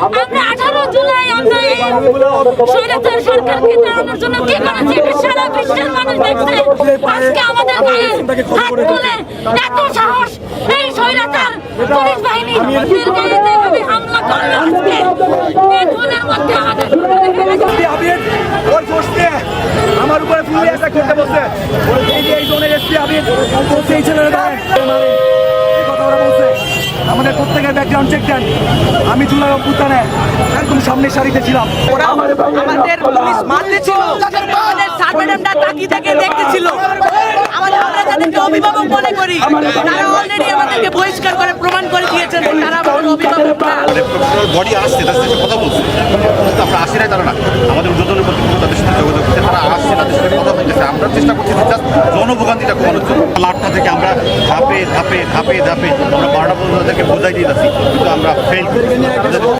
আমরা 18 জুলাই আমরা এই স্বৈরাচার সরকারকে তাড়ানোর জন্য কি করেছি এটা সারা বিশ্বের মানুষ দেখছে। আজকে আমাদের গায়ে হাত তুলে এত সাহস এই স্বৈরাচার পুলিশ বাহিনী গায়ে যেভাবে হামলা করলো আজকে এই খুনের মধ্যে আমাদের আমার উপরে ফুলে একটা করতে বলছে এই জোনের এসপি আবিদ সেই ছেলের গায়ে কথা ওরা বলছে। আমাদের প্রত্যেকের ব্যাকগ্রাউন্ড চেক দেন। আমি জুলাই অভ্যুত্থানে একদম সামনের সারিতে ছিলাম। ওরা আমাদের পুলিশ মারতে ছিল, আমাদের স্যার ম্যাডামরা তাকিয়ে থেকে দেখতেছিল। আমরা যাদেরকে অভিভাবক মনে করি তারা অলরেডি আমাদেরকে বহিষ্কার করে প্রমাণ করে দিয়েছেন যে তারা আমাদের অভিভাবক না। বডি আসছে তাদের সাথে কথা বলছে, কিন্তু আমরা আসি নাই তারা না। আমাদের উদ্বোধনের কর্তৃপক্ষ তাদের সাথে যোগাযোগ করছে, তারা আসছে, তাদের সাথে কথা বলতেছে। আমরা চেষ্টা করছি যে জাস্ট জনভোগান্তিটা কমানোর জন্য। 8টা থেকে আমরা ধাপে ধাপে ধাপে ধাপে আমরা 12টা পর্যন্ত তাদেরকে বোঝাই দিয়ে যাচ্ছি, কিন্তু আমরা ফেল